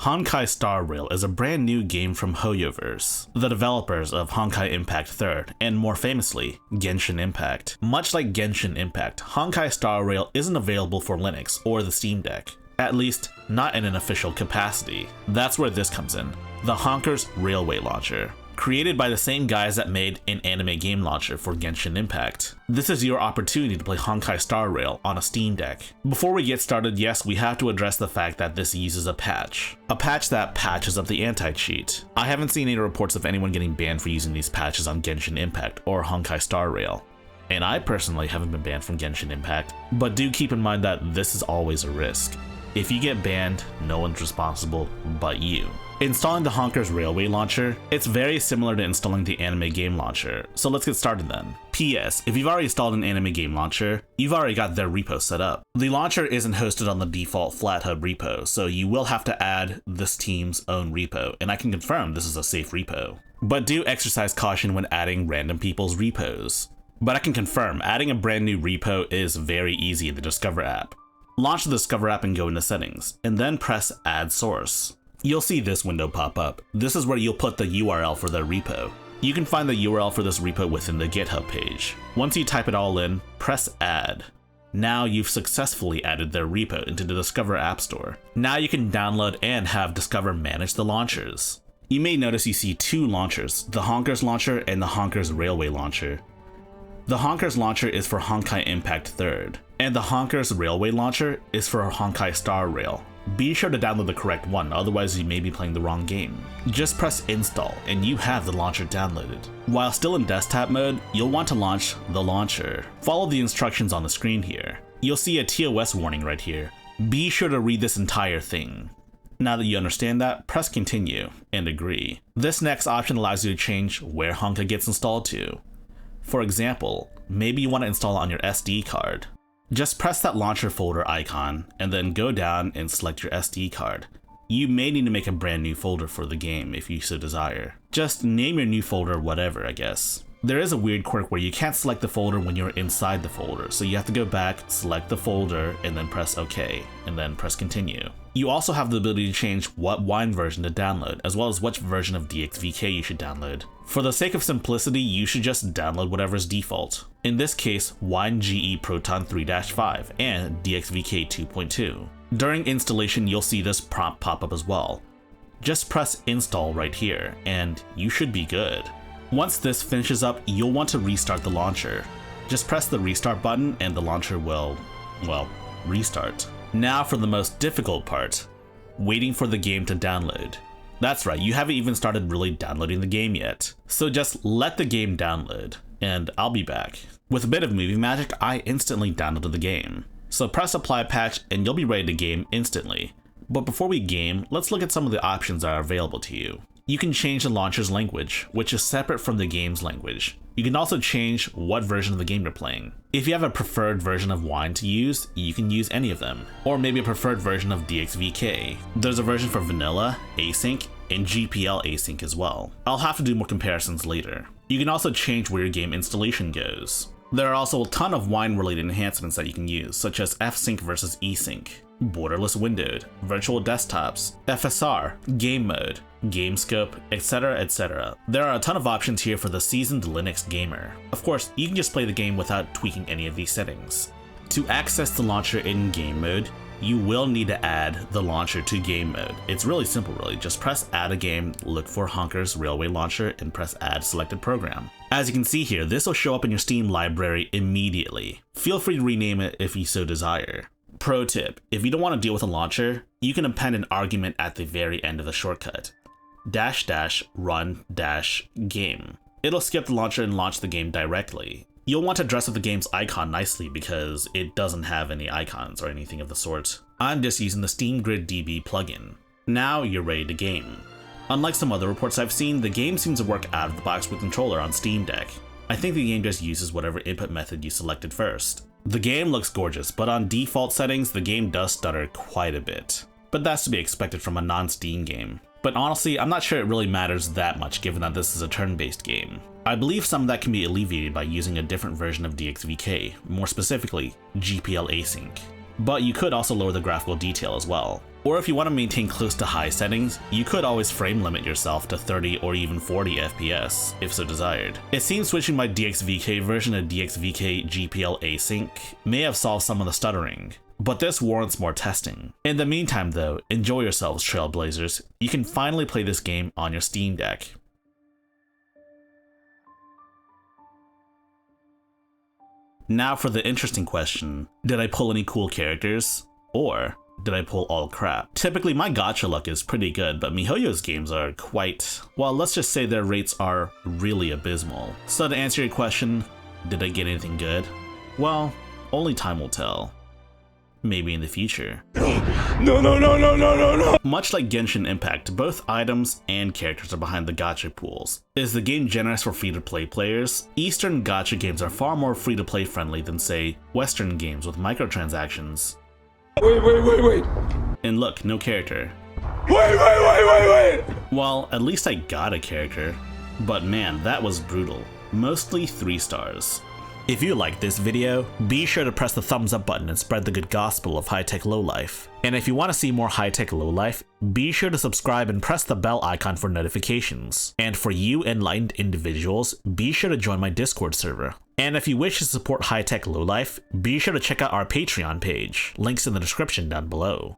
Honkai Star Rail is a brand new game from Hoyoverse, the developers of Honkai Impact 3rd, and more famously, Genshin Impact. Much like Genshin Impact, Honkai Star Rail isn't available for Linux or the Steam Deck. At least, not in an official capacity. That's where this comes in, the Honkers Railway Launcher. Created by the same guys that made an anime game launcher for Genshin Impact. This is your opportunity to play Honkai Star Rail on a Steam Deck. Before we get started, yes, we have to address the fact that this uses a patch. A patch that patches up the anti-cheat. I haven't seen any reports of anyone getting banned for using these patches on Genshin Impact or Honkai Star Rail. And I personally haven't been banned from Genshin Impact, but do keep in mind that this is always a risk. If you get banned, no one's responsible but you. Installing the Honkers Railway Launcher, it's very similar to installing the anime game launcher, so let's get started then. PS, if you've already installed an anime game launcher, you've already got their repo set up. The launcher isn't hosted on the default FlatHub repo, so you will have to add this team's own repo, and I can confirm this is a safe repo. But do exercise caution when adding random people's repos. But I can confirm, adding a brand new repo is very easy in the Discover app. Launch the Discover app and go into Settings, and then press Add Source. You'll see this window pop up. This is where you'll put the URL for their repo. You can find the URL for this repo within the GitHub page. Once you type it all in, press Add. Now you've successfully added their repo into the Discover App Store. Now you can download and have Discover manage the launchers. You may notice you see two launchers, the Honkers Launcher and the Honkers Railway Launcher. The Honkers Launcher is for Honkai Impact 3rd, and the Honkers Railway Launcher is for Honkai Star Rail. Be sure to download the correct one, otherwise you may be playing the wrong game. Just press install and you have the launcher downloaded. While still in desktop mode, you'll want to launch the launcher. Follow the instructions on the screen here. You'll see a TOS warning right here. Be sure to read this entire thing. Now that you understand that, press continue and agree. This next option allows you to change where Honkai gets installed to. For example, maybe you want to install it on your SD card. Just press that launcher folder icon and then go down and select your SD card. You may need to make a brand new folder for the game if you so desire. Just name your new folder whatever, I guess. There is a weird quirk where you can't select the folder when you're inside the folder, so you have to go back, select the folder, and then press OK, and then press continue. You also have the ability to change what wine version to download, as well as which version of DXVK you should download. For the sake of simplicity, you should just download whatever's default. In this case, Wine GE Proton 3-5 and DXVK 2.2. During installation, you'll see this prompt pop up as well. Just press install right here, and you should be good. Once this finishes up, you'll want to restart the launcher. Just press the restart button and the launcher will, well, restart. Now for the most difficult part, waiting for the game to download. That's right, you haven't even started really downloading the game yet. So just let the game download, and I'll be back. With a bit of movie magic, I instantly downloaded the game. So press apply patch and you'll be ready to game instantly. But before we game, let's look at some of the options that are available to you. You can change the launcher's language, which is separate from the game's language. You can also change what version of the game you're playing. If you have a preferred version of Wine to use, you can use any of them. Or maybe a preferred version of DXVK. There's a version for vanilla, async, and GPL async as well. I'll have to do more comparisons later. You can also change where your game installation goes. There are also a ton of Wine-related enhancements that you can use, such as F-Sync versus E-Sync, borderless windowed, virtual desktops, FSR, game mode, game scope, etc, etc. There are a ton of options here for the seasoned Linux gamer. Of course, you can just play the game without tweaking any of these settings. To access the launcher in game mode, you will need to add the launcher to game mode. It's really simple really, just press add a game, look for Honkers Railway Launcher, and press add selected program. As you can see here, this will show up in your Steam library immediately. Feel free to rename it if you so desire. Pro tip, if you don't want to deal with a launcher, you can append an argument at the very end of the shortcut. --run-game. It'll skip the launcher and launch the game directly. You'll want to dress up the game's icon nicely because it doesn't have any icons or anything of the sort. I'm just using the Steam Grid DB plugin. Now you're ready to game. Unlike some other reports I've seen, the game seems to work out of the box with controller on Steam Deck. I think the game just uses whatever input method you selected first. The game looks gorgeous, but on default settings, the game does stutter quite a bit. But that's to be expected from a non-Steam game. But honestly, I'm not sure it really matters that much given that this is a turn-based game. I believe some of that can be alleviated by using a different version of DXVK, more specifically, GPL async. But you could also lower the graphical detail as well. Or if you want to maintain close to high settings, you could always frame limit yourself to 30 or even 40 FPS, if so desired. It seems switching my DXVK version to DXVK GPL async may have solved some of the stuttering, but this warrants more testing. In the meantime though, enjoy yourselves, Trailblazers. You can finally play this game on your Steam Deck. Now for the interesting question, did I pull any cool characters? Or did I pull all crap? Typically my gacha luck is pretty good, but MiHoYo's games are quite, well, let's just say their rates are really abysmal. So to answer your question, did I get anything good? Well, only time will tell. Maybe in the future. No. Much like Genshin Impact, both items and characters are behind the gacha pools. Is the game generous for free-to-play players? Eastern gacha games are far more free-to-play friendly than, say, Western games with microtransactions. Wait. And look, no character. Wait. Well, at least I got a character. But man, that was brutal. Mostly 3 stars. If you liked this video, be sure to press the thumbs up button and spread the good gospel of high-tech lowlife. And if you want to see more high-tech lowlife, be sure to subscribe and press the bell icon for notifications. And for you enlightened individuals, be sure to join my Discord server. And if you wish to support high-tech lowlife, be sure to check out our Patreon page, links in the description down below.